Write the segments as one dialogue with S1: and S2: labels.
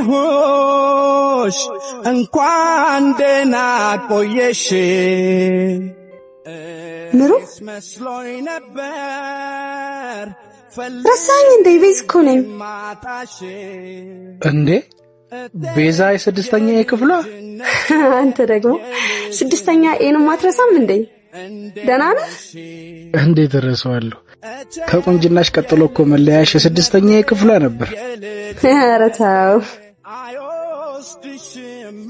S1: አገኘሁሽ እንኳን ደህና ቆየሽ
S2: ምሩ
S1: መስሎኝ ነበር
S2: ረሳኝ እንዴ ቤዝ እኮ ነኝ
S3: እንዴ ቤዛ የስድስተኛ ክፍሏ
S2: አንተ ደግሞ ስድስተኛ ኤንም ማትረሳም እንዴ ደህና ነህ
S3: እንዴት እረሳዋለሁ ከቁንጅናሽ ቀጥሎ እኮ መለያሽ የስድስተኛ ክፍሏ ነበር
S2: ኧረ ተው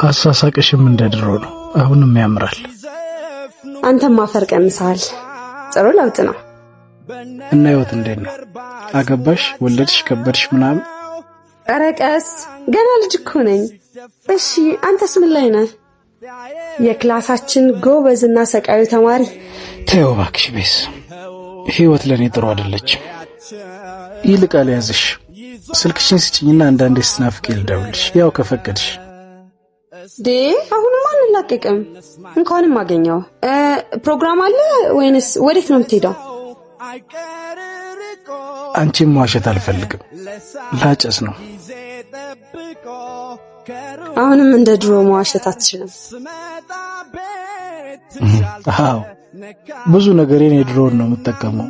S3: አሳሳቅሽም እንደድሮ ነው አሁንም ያምራል
S2: አንተም ማፈር ቀንሰሃል ጥሩ ለውጥ ነው
S3: እና ህይወት እንዴት ነው አገባሽ ወለድሽ ከበድሽ ምናምን
S2: ኧረ ቀስ ገና ልጅ እኮ ነኝ እሺ አንተስ ምን ላይ ነህ የክላሳችን ጎበዝና ሰቃዩ ተማሪ
S3: ተው እባክሽ ቤስ ህይወት ለኔ ጥሩ አይደለችም ይልቃል ያዝሽ ስልክሽን ስጪኝና አንዳንዴ ስናፍቅ ልደውልሽ ያው ከፈቀድሽ
S2: አሁንም አንላቀቅም እንኳንም አገኘው ፕሮግራም አለ ወይንስ ወዴት ነው የምትሄደው
S3: አንቺም ዋሸት አልፈልግም ላጨስ ነው
S2: አሁንም እንደ ድሮ ዋሸት አትችልም
S3: አዎ ብዙ ነገሬን የድሮ ነው የምጠቀመው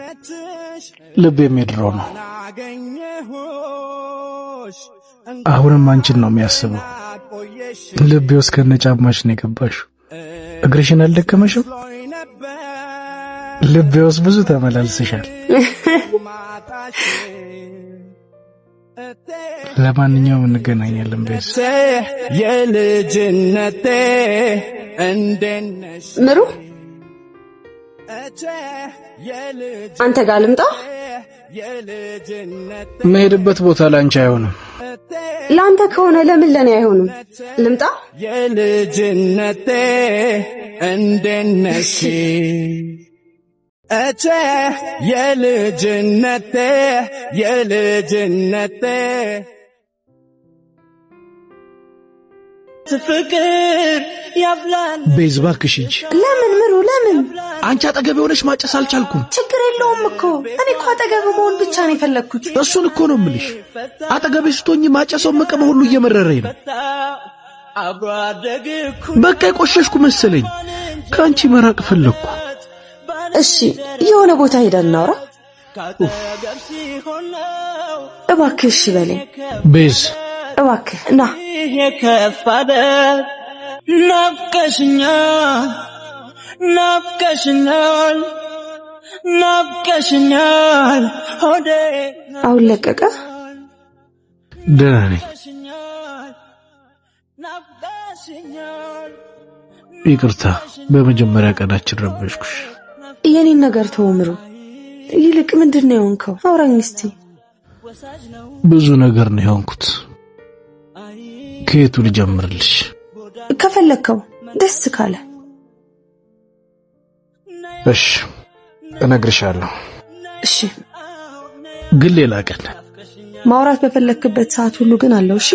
S3: ልቤም የድሮ ነው አሁንም አንቺን ነው የሚያስበው ልቤ ውስጥ ከነጫማሽ ነው የገባሽው እግርሽን አልደከመሽም ልቤ ውስጥ ብዙ ተመላልሰሻል ለማንኛውም እንገናኛለን ቤት
S1: የልጅነቴ እንደነሽ
S2: ምሩ አንተ ጋር ልምጣ
S3: መሄድበት ቦታ ላንቺ አይሆንም
S2: ላንተ ከሆነ ለምን ለኔ አይሆንም ልምጣ
S1: የልጅነቴ እንደነሽ የልጅነቴ ፍቅር ያብላል
S3: ቤዝ እባክሽ እንጂ
S2: ለምን ምሩ ለምን
S3: አንቺ አጠገብ ሆነሽ ማጨስ አልቻልኩም
S2: ችግር የለውም እኮ እኔ እኮ አጠገብ መሆን ብቻ ነው የፈለኩት
S3: እሱን እኮ ነው የምልሽ አጠገብ ስትሆኚ ማጨሰው መቀበ ሁሉ እየመረረኝ ነው በቃ ቆሸሽኩ መሰለኝ ካንቺ መራቅ ፈለኩ
S2: እሺ የሆነ ቦታ ሄደን እናውራ እባክሽ በለኝ
S3: ቤዝ
S2: እባክህ ና
S1: የከፋደ ናፍቀሽኛል ሆዴ
S2: አሁን ለቀቀ
S3: ደህና ነኝ ይቅርታ በመጀመሪያ ቀናችን ረበሽኩሽ
S2: የኔን ነገር ተወምሩ ይልቅ ምንድነው የሆንከው አውራኝ እስቲ
S3: ብዙ ነገር ነው የሆንኩት ከየቱ ልጀምርልሽ
S2: ከፈለከው ደስ ካለ
S3: እሺ እነግርሻለሁ
S2: እሺ
S3: ግን ሌላ ቀን
S2: ማውራት በፈለክበት ሰዓት ሁሉ ግን አለው እሺ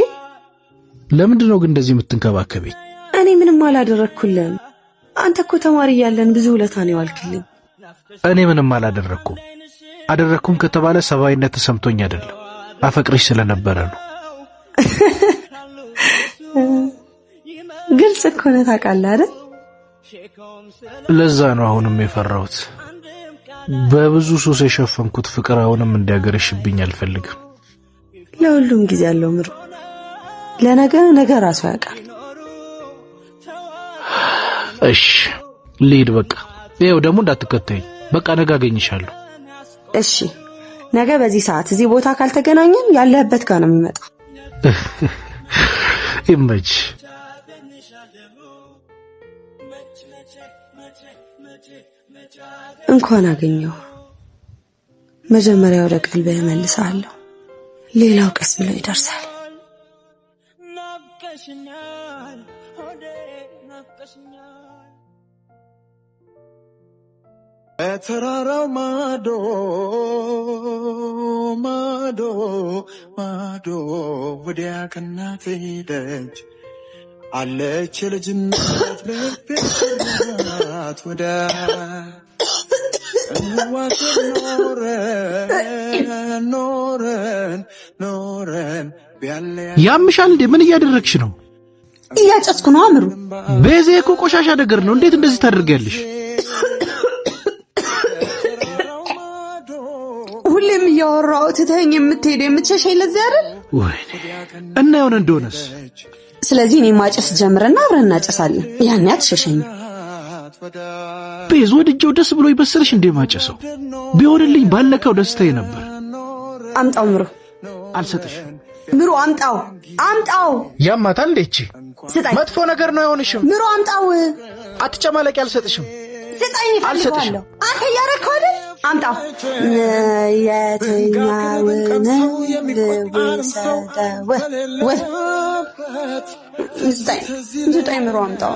S3: ለምንድን ነው ግን እንደዚህ የምትንከባከበኝ
S2: እኔ ምንም አላደረኩልህም አንተ እኮ ተማሪ ያለን ብዙ ውለታ ነው ያልክልኝ
S3: እኔ ምንም አደረኩም ከተባለ ሰባይነት ተሰምቶኝ አይደለም አፈቅርሽ ስለነበረ ነው
S2: ግልጽ እኮ ነው ታውቃለህ አይደል
S3: ለዛ ነው አሁንም የፈራሁት በብዙ ሱስ የሸፈንኩት ፍቅር አሁንም እንዲያገረሽብኝ አልፈልግም
S2: ለሁሉም ጊዜ ያለው ምሩ ለነገ ራሱ ያውቃል
S3: እሺ ልሂድ በቃ ይኸው ደግሞ እንዳትከተይ በቃ ነገ አገኝሻለሁ
S2: እሺ ነገ በዚህ ሰዓት እዚህ ቦታ ካልተገናኘን ያለህበት ጋር ነው የሚመጣው
S3: ይመች
S2: እንኳን አገኘው መጀመሪያ ወደ ቀልብህ መልሳለሁ ሌላው ቀስ ብሎ ይደርሳል
S1: ተራራው ማዶ ወዲያ ከናቴ ደጅ አለች ልጅነት ልቤት ወዳ
S3: ያምሻል እንዴ? ምን እያደረግሽ ነው?
S2: እያጨስኩ ነው አምሩ።
S3: ቤዛ እኮ ቆሻሻ ነገር ነው። እንዴት እንደዚህ ታደርጊያለሽ?
S2: ሁሌም እያወራው ትተኸኝ የምትሄድ የምትሸሸኝ ለዚህ አይደል?
S3: ወይኔ እና የሆነ እንደሆነስ?
S2: ስለዚህ እኔ ማጨስ ጀምረና አብረን እናጨሳለን። ያኔ አትሸሸኝ።
S3: ቤዛ ወድጄው ደስ ብሎ ይበስልሽ እንዴ ማጨሰው? ቢሆንልኝ ባለከው ደስታዬ ነበር።
S2: አምጣው ምሩ።
S3: አልሰጥሽም።
S2: ምሩ አምጣው፣ አምጣው።
S3: ያማታል እንዴ? እቺ
S2: ስጠኝ።
S3: መጥፎ ነገር ነው አይሆንሽም።
S2: ምሩ አምጣው።
S3: አትጨማለቂ። አልሰጥሽም።
S2: ስጠኝ። እፈልጋለሁ። አንተ እያደረግከው አይደል? አምጣው። የትኛውን ልውሰደው? ስጠኝ፣ ስጠኝ። ምሩ አምጣው።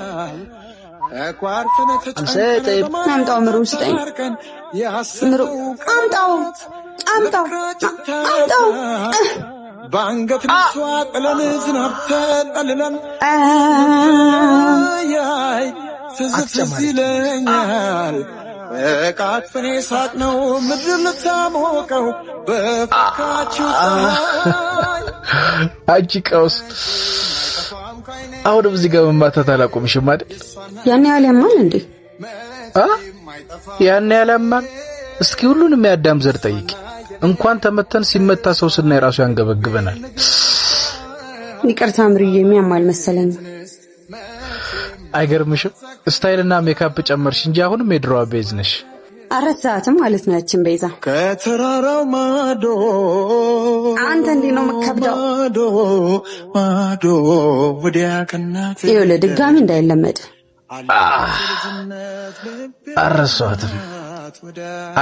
S2: አምጣው ምሩ፣ ስጠኝ። ምሩ አምጣው፣ አምጣው፣ አምጣው።
S1: ባንገት ልሷ ጥለን ዝናብ ተጠልለን አይ ትዝ ይለኛል ቃጥኔ ሳቅ ነው ምድር ልታሞቀው በፍካችሁ
S3: አንቺ ቀውስ። አሁንም እዚህ ጋር መማታት አላቆምሽም አይደል?
S2: ያን ያህል ያማል እንዴ?
S3: ያን ያህል ያማል? እስኪ ሁሉንም ያዳም ዘር ጠይቂ። እንኳን ተመተን ሲመታ ሰው ስናይ ራሱ ያንገበግበናል።
S2: ይቅርታ ምሩዬ፣ የሚያማል መሰለኝ።
S3: አይገርምሽም? ስታይልና ሜካፕ ጨመርሽ እንጂ አሁንም የድሮዋ ቤዝ ነሽ።
S2: አረሳትም ማለት ነው ያችን ቤዛ።
S1: ከተራራው ማዶ
S2: አንተ እንዴ ነው መከብዳው?
S1: ማዶ ወዲያ ከናቴ
S2: ይኸውልህ ድጋሚ እንዳይለመድ።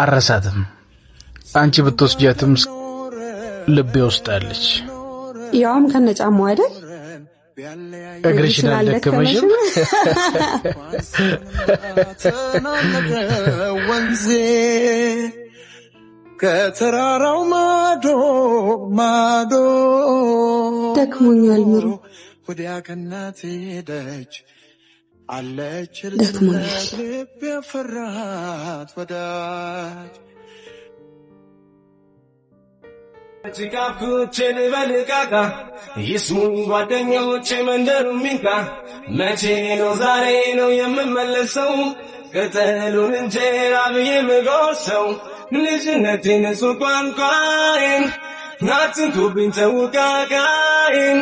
S3: አረሳትም። አንቺ ብትወስጃትም ልቤ ውስጥ አለች።
S2: ያውም ከነጫማው አይደል?
S3: እግርሽን አልደከመሽም?
S1: ወንዜ ከተራራው ማዶ ማዶ
S2: ደክሞኛል ምሩ።
S1: ወዲያ ከናቴ ሄደች አለች
S2: ደክሞኛል።
S1: ልቤ ፈራት ወዳጅ
S4: ጭቃኩቼን በልቃቃ ይስሙኝ ጓደኞቼ መንደሩን ሚንካ። መቼ ነው ዛሬ ነው የምመለሰው? ቅጠሉን እንጀራ ብዬ ምጎርሰው። ልጅነቴን ንጹህ ቋንቋዬን ናትንኩብኝ ተውቃቃዬን።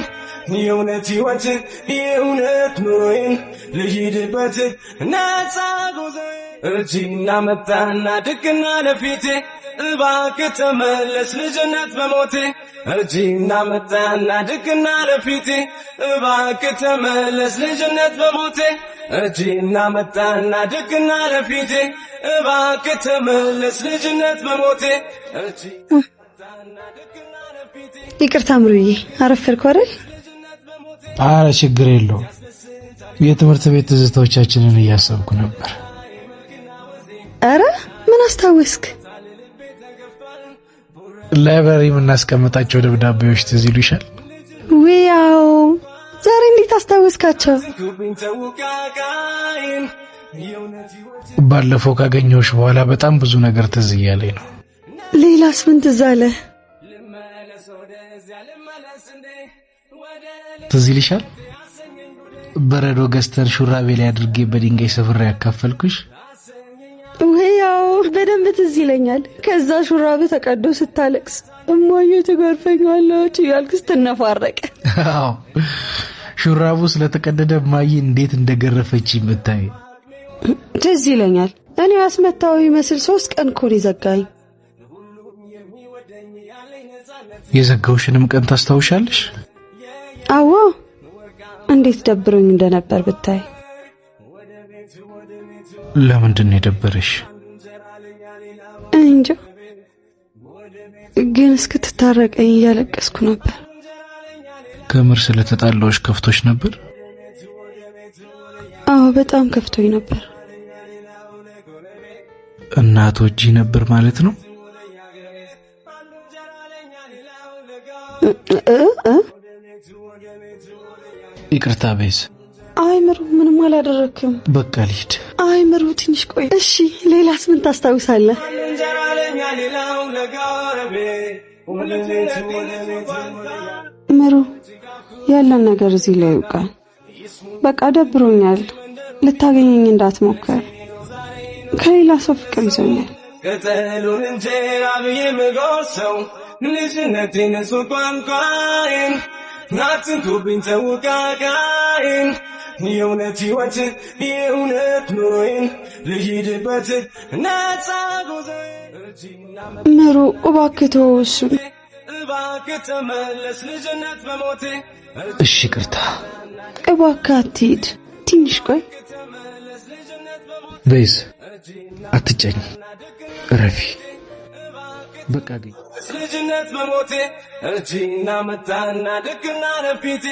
S4: የእውነት ሕይወትን የእውነት ኑሮዬን ልሂድበት ነፃ ጉዞዬን። እርጅና መጣና ድቅና ለፊቴ እባክህ ተመለስ ልጅነት በሞቴ። እርጅና መጣና ድቅና ለፊቴ እባክህ ተመለስ ልጅነት በሞቴ። እርጅና መጣና ድቅና ለፊቴ እባክህ ተመለስ ልጅነት በሞቴ።
S2: ይቅርታ ምሩዬ፣ አረፈድኩ አይደል?
S3: ኧረ ችግር የለውም። የትምህርት ቤት ትዝታዎቻችንን እያሰብኩ ነበር።
S2: ኧረ ምን አስታወስክ?
S3: ላይብራሪ የምናስቀምጣቸው ደብዳቤዎች ትዝ ይሉሻል?
S2: ያው ዛሬ እንዴት አስታወስካቸው?
S3: ባለፈው ካገኘሁሽ በኋላ በጣም ብዙ ነገር ትዝ እያለኝ ነው።
S2: ሌላስ ምን ትዝ አለ?
S3: ትዝ ይልሻል? በረዶ ገዝተን ሹራቤ ላይ አድርጌ በድንጋይ ሰፍሬ ያካፈልኩሽ።
S2: ያው በደንብ ትዝ ይለኛል። ከዛ ሹራብ ተቀዶ ስታለቅስ እማዬ ትገርፈኛለች እያልክ ስትነፋረቅ።
S3: አዎ ሹራቡ ስለተቀደደ እማዬ እንዴት እንደገረፈችኝ ብታይ።
S2: ትዝ ይለኛል። እኔ አስመታው ይመስል 3 ቀን እኮ ነው ዘጋኝ።
S3: የዘጋውሽንም ቀን ታስታውሻለሽ?
S2: አዎ እንዴት ደብሮኝ እንደነበር ብታይ።
S3: ለምንድን ነው የደበረሽ?
S2: እንጃ ግን እስክትታረቀኝ እያለቀስኩ ነበር።
S3: ከምር ስለተጣላዎች ከፍቶሽ ነበር?
S2: አዎ በጣም ከፍቶኝ ነበር።
S3: እናቶጂ ነበር ማለት ነው? ይቅርታ ቤዝ።
S2: አይ ምሩ ምንም አላደረክም።
S3: በቃ ልሂድ።
S2: አይ ምሩ ትንሽ ቆይ እሺ ሌላስ ምን ታስታውሳለህ ምሩ ያለን ነገር እዚህ ላይ ይውቃል በቃ ደብሮኛል ልታገኘኝ እንዳትሞክር ከሌላ ሰው ፍቅር ይዞኛል
S4: ከተሉን እንጀራ በየምጎሰው ልጅነቴን ሱቋንቋይን ናትንኩብኝ ተውቃቃይን የእውነት ሕይወት የእውነት ኑሮዬን ልሂድበት ነፃ ጉዞዬን
S2: ምሩ እባክህ ተወው እሱን
S4: እባክህ ተመለስ ልጅነት በሞቴ
S3: እሺ ቅርታ
S2: እባክህ አትሂድ ትንሽ ቆይ
S3: ቤዝ አትጨኝ ረፊ በቃ ግን
S4: ልጅነት በሞቴ እጂና መጣና ድቅና ረፊቴ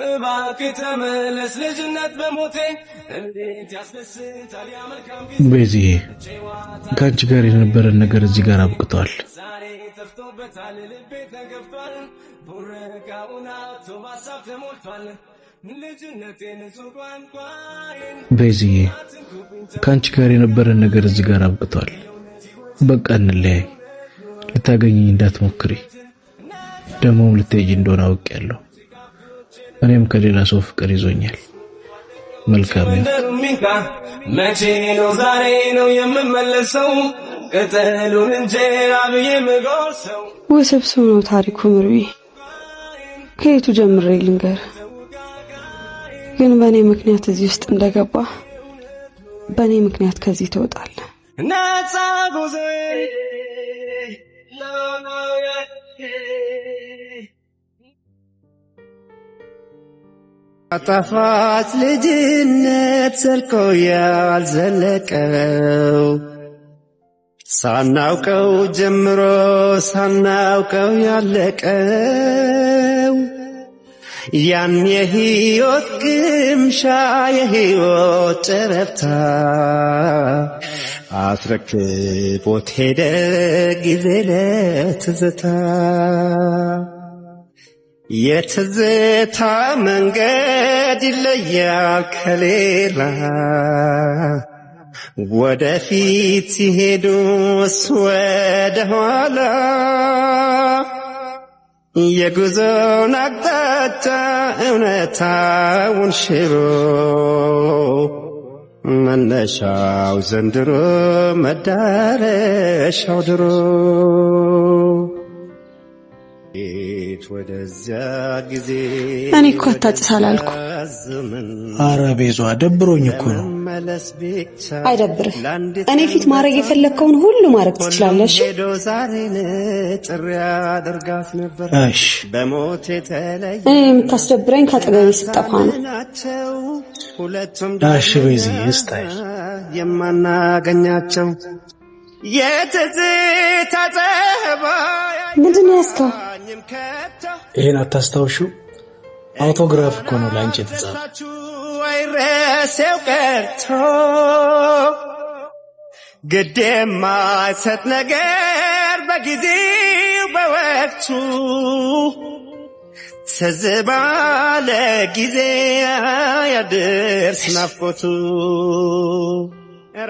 S4: እባክህ ተመለስ ልጅነት በሞቴ እንዴት ያስደስታል ያ መልካም ጊዜ
S3: ቤዝዬ ካንቺ ጋር የነበረን ነገር እዚህ ጋር አብቅቷል
S4: ዛሬ ተፍቶበታል ልቤ ተገፍቷል ቡረቃውና ቶባሳብ ተሞልቷል ልጅነቴን ሱቋንቋይን
S3: ቤዝዬ ካንቺ ጋር የነበረን ነገር እዚህ ጋር አብቅቷል በቃ እንለያይ ልታገኘኝ እንዳትሞክሪ ደሞ ልትሄጂ እንደሆነ አውቄያለሁ እኔም ከሌላ ሰው ፍቅር ይዞኛል መልካም
S4: መቼ ነው ዛሬ ነው የምመለሰው ቅጠሉን እንጀራ በየምጎርሰው
S2: ውስብስብ ነው ታሪኩ ምሩዬ ከየቱ ጀምሬ ልንገር ግን በእኔ ምክንያት እዚህ ውስጥ እንደገባ በእኔ ምክንያት ከዚህ ትወጣለህ
S4: ነፃ ጉዞዬ
S1: አጣፋጭ ልጅነት ዘልቆ ያልዘለቀው ሳናውቀው ጀምሮ ሳናውቀው ያለቀው ያን የሕይወት ቅምሻ የሕይወት ጨረፍታ አስረክቦት ሄደ ጊዜ ለትዝታ የትዝታ መንገድ ይለያል ከሌላ ወደፊት ሲሄዱ ወደ ኋላ የጉዞን አቅጣጫ እውነታውን ሽሮ መነሻው ዘንድሮ መዳረሻው ድሮ ወደዚያ ጊዜ
S2: እኔ እኮ አታጭስ አላልኩ
S3: ኧረ ቤዟ ደብሮኝ እኮ ነው
S2: አይደብርህ እኔ ፊት ማድረግ የፈለከውን ሁሉ ማድረግ ትችላለሽ
S3: እሺ
S2: እኔ የምታስደብረኝ ከአጠገቤ ስትጠፋ ነው
S3: እሺ ቤዝዬ እስታይ
S1: የማናገኛቸው የትዝታ ጸባይ
S2: ምንድን ነው ያስከው
S3: ይሄን አታስታውሹ አውቶግራፍ እኮ ነው ላንቺ የተጻፈው
S1: አይረሴው ቀርቶ ግድ የማይሰጥ ነገር በጊዜው በወቅቱ ትዝ ባለ ጊዜ ያድርስ ናፍቆቱ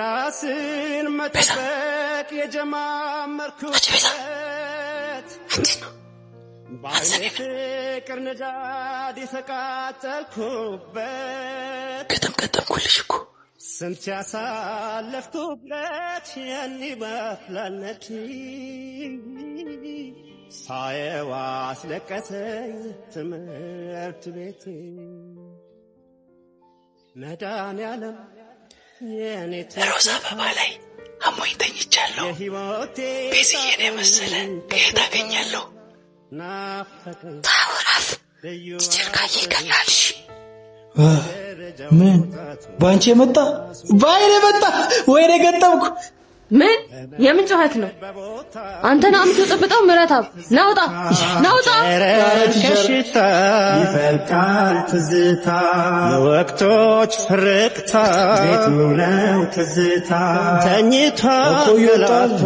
S1: ራስን መጠበቅ የጀማመርኩት ፍቅር ንዳድ የተቃጠልኩበት
S3: ከተምኩልሽ እኮ
S1: ስንት ያሳለፍኩበት ያኔ ባፍላነት ሳየው አስለቀሰኝ ትምህርት ቤት መድኃኒዓለም የኔ
S3: ሮዛ አበባ ላይ አሞኝ ተኝቻለሁ ቤዝዬን የመሰለ ከየት አገኛለሁ ታወራፍ ስትልካዬ ይገላልሽ ምን ባንቺ የመጣ ባይኔ መጣ ወይኔ ገጠምኩ
S5: ምን የምን ጩኸት ነው አንተና አምጥብጠው ምረታብ ናውጣ
S1: ከሽታ ይፈልቃል ትዝታ የወቅቶች ፍርቅታ ቤቱ ነው ትዝታ ተኝቶ ገላቶ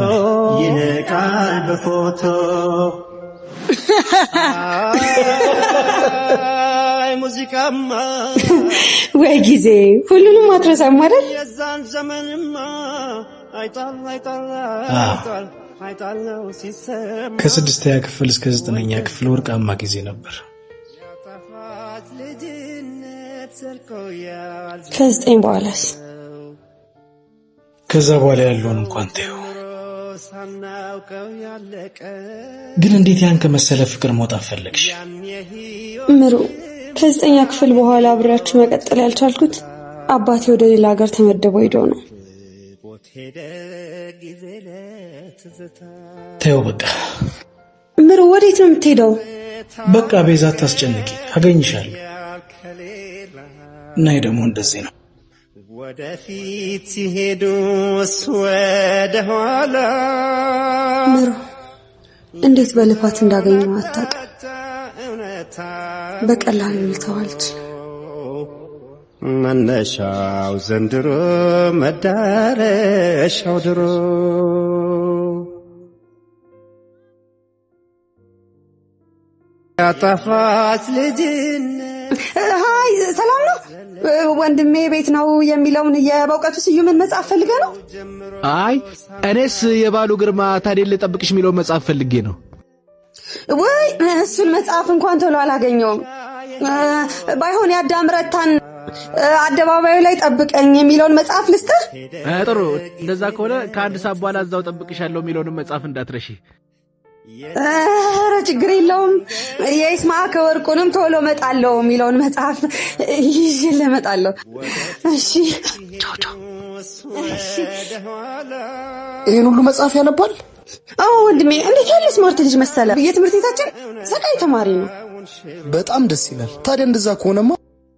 S1: ይነቃል በፎቶ ሙዚቃ ጭቃማ
S2: ወይ ጊዜ ሁሉንም አትረሳም አይደል?
S1: የዛን ዘመንማ አይጣል ነው ሲሰማ
S3: ከ6ኛ ክፍል እስከ 9ኛ ክፍል ወርቃማ ጊዜ ነበር።
S2: ከ9 በኋላስ?
S3: ከዛ በኋላ ያለውን እንኳን ተይው። ግን እንዴት ያን ከመሰለ ፍቅር መውጣት ፈለግሽ?
S2: ምሩ ከ9ኛ ክፍል በኋላ አብሬያችሁ መቀጠል ያልቻልኩት አባቴ ወደ ሌላ ሀገር ተመደበ ሄዶ ነው።
S3: ተይው በቃ።
S2: ምሩ ወዴት ነው የምትሄደው?
S3: በቃ ቤዛ አታስጨንቂ፣ አገኝሻለሁ። እና ደግሞ እንደዚህ ነው
S1: ወደፊት ሲሄዱ ወደ ኋላ።
S2: ምሩ እንዴት በልፋት እንዳገኘው አታውቅም። በቀላሉ ልተው አልችልም።
S1: መነሻው ዘንድሮ መዳረሻው ድሮ። ያጣፋች ልጅነት።
S2: ሃይ ሰላም ነው ወንድሜ? ቤት ነው የሚለውን የበውቀቱ ስዩምን መጽሐፍ ፈልገህ ነው?
S6: አይ እኔስ የባሉ ግርማ ታዲያ ልጠብቅሽ የሚለውን መጽሐፍ ፈልጌ ነው።
S2: ወይ እሱን መጽሐፍ እንኳን ቶሎ አላገኘውም። ባይሆን ያዳም ረታን አደባባዩ ላይ ጠብቀኝ የሚለውን መጽሐፍ ልስጥህ?
S6: ጥሩ፣ እንደዛ ከሆነ ከአንድ ሰዓት በኋላ እዛው ጠብቅሻለሁ የሚለውን መጽሐፍ እንዳትረሺ።
S2: ኧረ ችግር የለውም። የይስማዕከ ወርቁንም ቶሎ መጣለው የሚለውን መጽሐፍ ይዤ እመጣለሁ። እሺ ቻው ቻው። እሺ
S3: ይሄን ሁሉ መጽሐፍ ያነባል?
S2: አዎ ወንድሜ፣ እንዴት ያለ ስማርት ልጅ መሰለ። የትምህርት ቤታችን ሰቃይ ተማሪ ነው።
S7: በጣም ደስ ይላል። ታዲያ እንደዛ ከሆነማ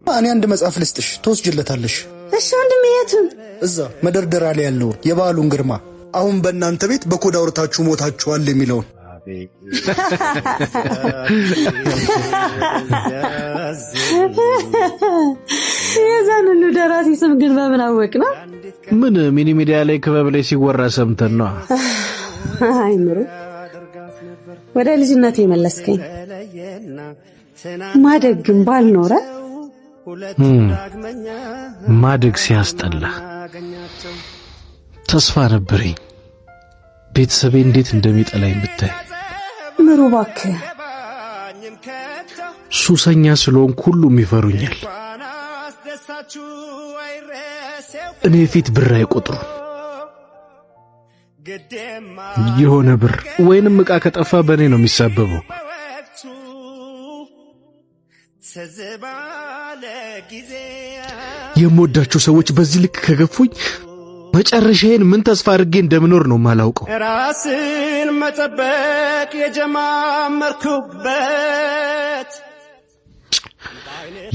S7: እኔ አንድ መጽሐፍ ልስጥሽ፣ ትወስጂለታለሽ።
S2: እሺ ወንድሜ፣ የቱን?
S7: እዛ መደርደሪያ ላይ ያለው የባሉን ግርማ አሁን በእናንተ ቤት በኮድ አውርታችሁ ሞታችኋል የሚለውን።
S2: የዛን ሁሉ ደራሲ ስም ግን በምን አወቅ ነው?
S6: ምን ሚኒ ሚዲያ ላይ ክበብ ላይ ሲወራ ሰምተን ነው።
S2: አይ ምሩ፣ ወደ ልጅነቴ መለስከኝ። ማደግም ባልኖረ
S6: ማደግ ሲያስጠላ ተስፋ ነበረኝ። ቤተሰቤ እንዴት እንደሚጠላኝ ብታይ።
S2: ምሩ እባክህ፣
S6: ሱሰኛ ስለሆንኩ ሁሉም ይፈሩኛል። እኔ ፊት ብር አይቆጥሩ። የሆነ ብር ወይንም ዕቃ ከጠፋ በእኔ ነው የሚሳበበው። የምወዳቸው ሰዎች በዚህ ልክ ከገፉኝ መጨረሻዬን ምን ተስፋ አድርጌ እንደምኖር ነው ማላውቀው።
S1: ራስን መጠበቅ የጀማመርኩበት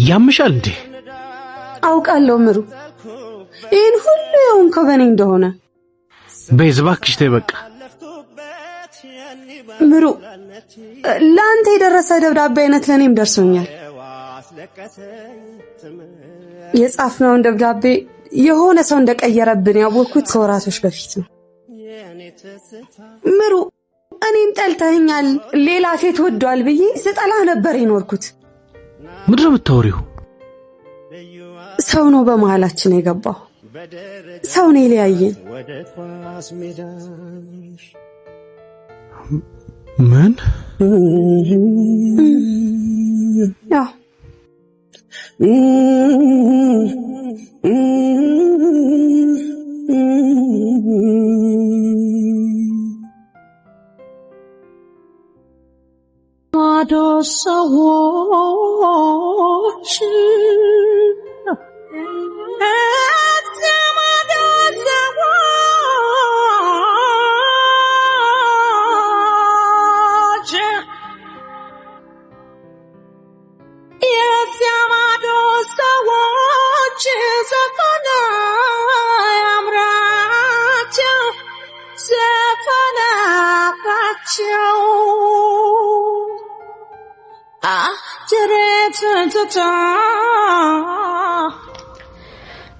S6: ያምሻል እንዴ?
S2: አውቃለሁ ምሩ፣ ይህን ሁሉ የሆንከው በእኔ እንደሆነ።
S6: በይ እባክሽ ተይ በቃ።
S2: ምሩ፣ ለአንተ የደረሰ ደብዳቤ አይነት ለእኔም ደርሶኛል። የጻፍነውን ደብዳቤ የሆነ ሰው እንደቀየረብን ያወቅኩት ከወራቶች በፊት ነው። ምሩ፣ እኔም ጠልተኸኛል፣ ሌላ ሴት ወዷል ብዬ ስጠላህ ነበር የኖርኩት።
S6: ምንድን ነው የምታወሪው?
S2: ሰው ነው በመሃላችን የገባው። ሰው ነው የለያየን።
S6: ምን?
S2: ያው
S8: ማዶ ሰዎች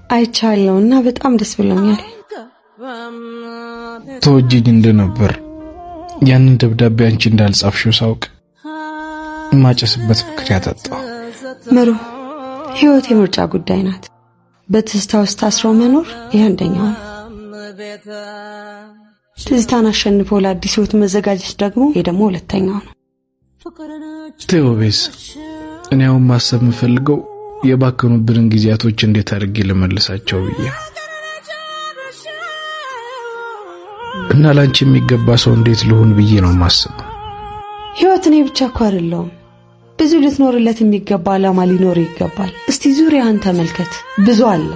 S2: አይቻለውና በጣም ደስ ብሎኛል።
S3: ተወጂኝ እንደነበር ያንን ደብዳቤ አንቺ እንዳልጻፍሽው ሳውቅ ማጨስበት ምክንያት አጣሁ።
S2: ምሩ፣ ህይወት የምርጫ ጉዳይ ናት። በትዝታ ውስጥ ታስሮ መኖር የአንደኛው ነው። ትዝታን አሸንፎ ለአዲስ ህይወት መዘጋጀት ደግሞ የደሞ ሁለተኛው ነው።
S6: ቴዎቤስ እኔ አሁን ማሰብ የምፈልገው የባከኑብንን ጊዜያቶች እንዴት አድርጌ ልመልሳቸው ብዬ እና ላንቺ የሚገባ ሰው እንዴት ልሆን ብዬ ነው ማስበው።
S2: ህይወት እኔ ብቻ እኮ አይደለሁም። ብዙ ልትኖርለት የሚገባ ዓላማ ሊኖር ይገባል። እስቲ ዙሪያህን ተመልከት፣ ብዙ አለ።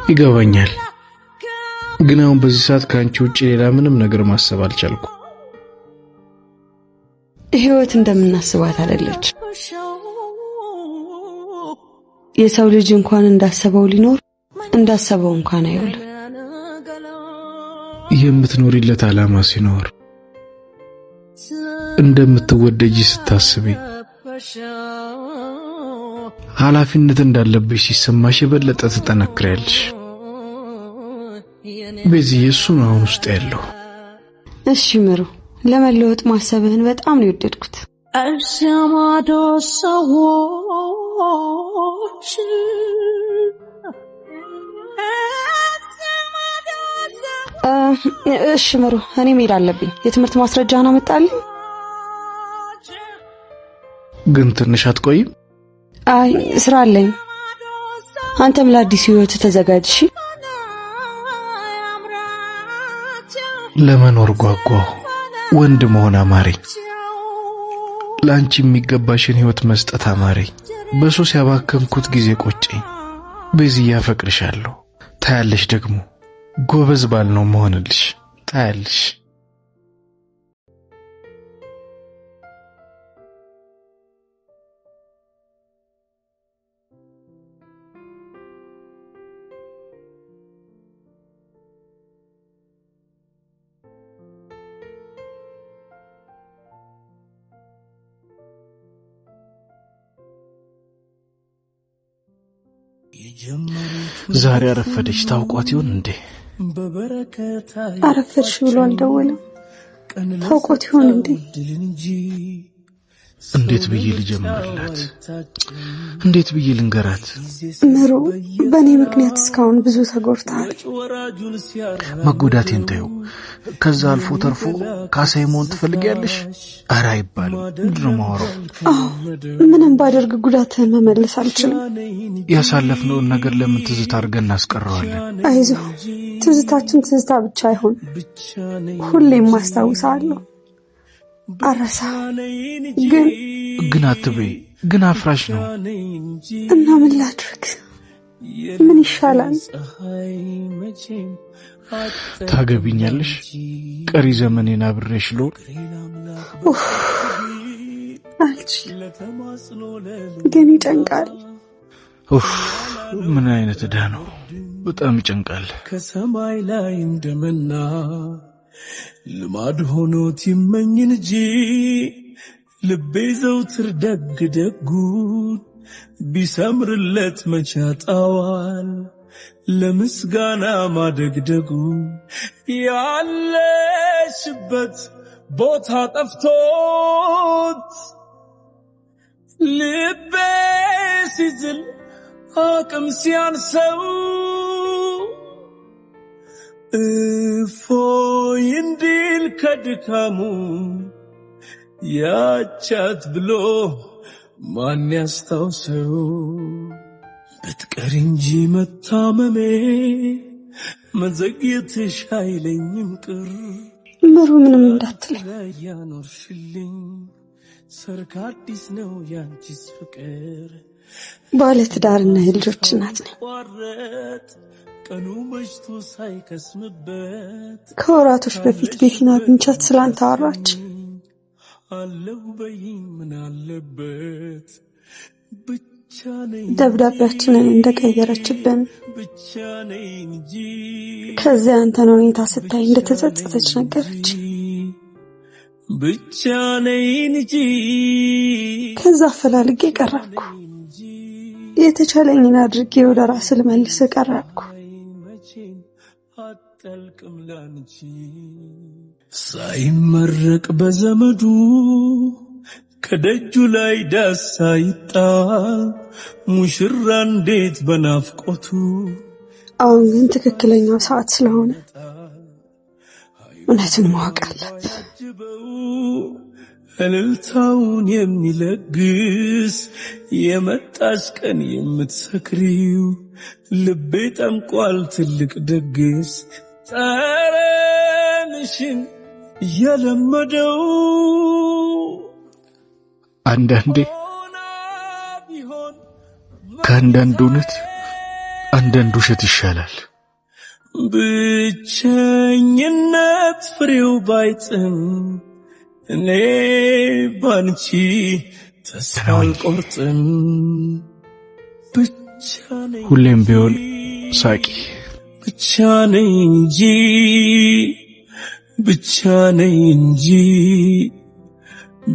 S6: ይገባኛል፣ ግን አሁን በዚህ ሰዓት ካንቺ ውጪ ሌላ ምንም ነገር ማሰብ አልቻልኩም።
S2: ህይወት እንደምናስባት አይደለች። የሰው ልጅ እንኳን እንዳሰበው ሊኖር እንዳሰበው እንኳን አይውልም።
S6: የምትኖሪለት ዓላማ ሲኖር እንደምትወደጂ ስታስቢ ኃላፊነት እንዳለብሽ ሲሰማሽ የበለጠ ተጠነክሪያለሽ። በዚህ እሱን አሁን ውስጥ ያለው
S2: እሺ ምሩ፣ ለመለወጥ ማሰብህን በጣም ነው የወደድኩት።
S8: አርሰማዶ ሰዎች
S2: እሺ ምሩ፣ እኔ መሄድ አለብኝ። የትምህርት ማስረጃህን አመጣልኝ።
S6: ግን ትንሽ አትቆይም?
S2: አይ ስራ አለኝ። አንተም ለአዲስ ህይወት ተዘጋጅ።
S6: ለመኖር ጓጓሁ። ወንድ መሆን አማረኝ። ላንቺ የሚገባሽን ህይወት መስጠት አማረኝ። በሱስ ያባከንኩት ጊዜ ቆጨኝ። በዚህ ያፈቅርሻለሁ። ታያለሽ ደግሞ ጎበዝ ባል ነው መሆንልሽ። ታያለሽ። ዛሬ አረፈደች። ታውቋት ይሆን እንዴ?
S2: አረፈድሽ ብሎ አልደወለም። ታውቋት ይሆን እንዴ?
S6: እንዴት ብዬ ልጀምርላት? እንዴት ብዬ ልንገራት?
S2: ምሩ፣ በእኔ ምክንያት እስካሁን ብዙ ተጎድተሃል።
S6: መጎዳቴን ተይው። ከዛ አልፎ ተርፎ ካሳይ መሆን ትፈልጊያለሽ? ኧረ አይባልም። ምንድን ነው የማወራው?
S2: ምንም ባደርግ ጉዳትህን መመለስ አልችልም።
S6: ያሳለፍነውን ነገር ለምን ትዝታ አድርገን እናስቀረዋለን?
S2: አይዞህ፣ ትዝታችን ትዝታ ብቻ አይሆን፣ ሁሌም ማስታውሳለሁ። አረሳ
S6: ግን አትበይ። ግን አፍራሽ ነው።
S2: እና ምን ላድርግ? ምን ይሻላል?
S6: ታገቢኛለሽ? ቀሪ ዘመኔን አብሬሽ ልሆን?
S2: አልችልም፣ ግን ይጨንቃል።
S6: ምን አይነት ዕዳ ነው! በጣም ይጨንቃል።
S4: ከሰማይ ላይ እንደመና ልማድ ሆኖት ይመኝ እንጂ ልቤ ዘውትር ደግ ደጉን ቢሰምርለት መቻጣዋል። ለምስጋና ማደግደጉ ያለሽበት ቦታ ጠፍቶት ልቤ ሲዝል አቅም ሲያንሰው እፎይ እንዲል ከድካሙ ያቻት ብሎ ማን ያስታውሰው? ብትቀር እንጂ መታመሜ መዘግየትሽ አይለኝም ቅር።
S2: ምሩ ምንም እንዳትለኝ።
S4: ያኖርሽልኝ ሰርክ አዲስ ነው ያንቺስ ፍቅር።
S2: ባለ ትዳርና የልጆች እናት ነኝ።
S4: ቀኑ መሽቶ ሳይከስምበት
S2: ከወራቶች በፊት ቤቲን አግኝቻት ስላንተ አወራች።
S4: አለሁ በይኝ ምን አለበት ብቻ ነኝ።
S2: ደብዳቤያችንን እንደቀየረችብን
S4: ብቻ ነኝ እንጂ
S2: ከዚያ አንተን ሁኔታ ስታይ እንደተጸጸተች ነገረች።
S4: ብቻ ነኝ እንጂ
S2: ከዛ አፈላልጌ ቀረብኩ። የተቻለኝን አድርጌ ወደ ራስ ልመልስ ቀረብኩ።
S4: አጠልቅም ላንቺ ሳይመረቅ በዘመዱ ከደጁ ላይ ዳሳይጣ ሙሽራ እንዴት በናፍቆቱ
S2: አሁን ግን ትክክለኛው ሰዓት ስለሆነ እውነትን ማወቅ አለብህ። እልልታውን የሚለግስ የመጣች ቀን የምትሰክሪው ልቤ ጠምቋል ትልቅ ድግስ ጠረንሽን የለመደው
S6: አንዳንዴ ከአንዳንድ እውነት አንዳንድ ውሸት ይሻላል።
S4: ብቸኝነት ፍሬው ባይጥም እኔ ባንቺ ተስፋ አልቆርጥም።
S6: ሁሌም ቢሆን ሳቂ
S4: ብቻ ነኝ እንጂ ብቻ ነኝ እንጂ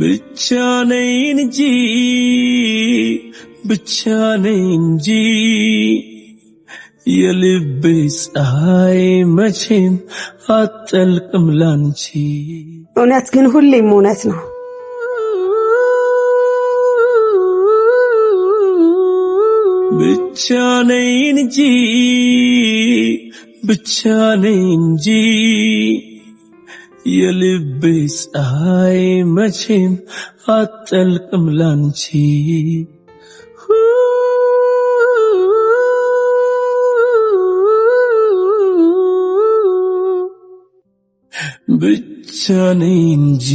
S4: ብቻ ነኝ እንጂ ብቻ ነኝ እንጂ የልቤ ፀሐይ መቼም አትጠልቅም ላንቺ።
S2: እውነት ግን ሁሌም እውነት ነው።
S4: ብቻ ነኝ እንጂ ብቻ ነኝ እንጂ የልቤ ፀሐይ መቼም አትጠልቅም ላንቺ። ብቻ ነኝ እንጂ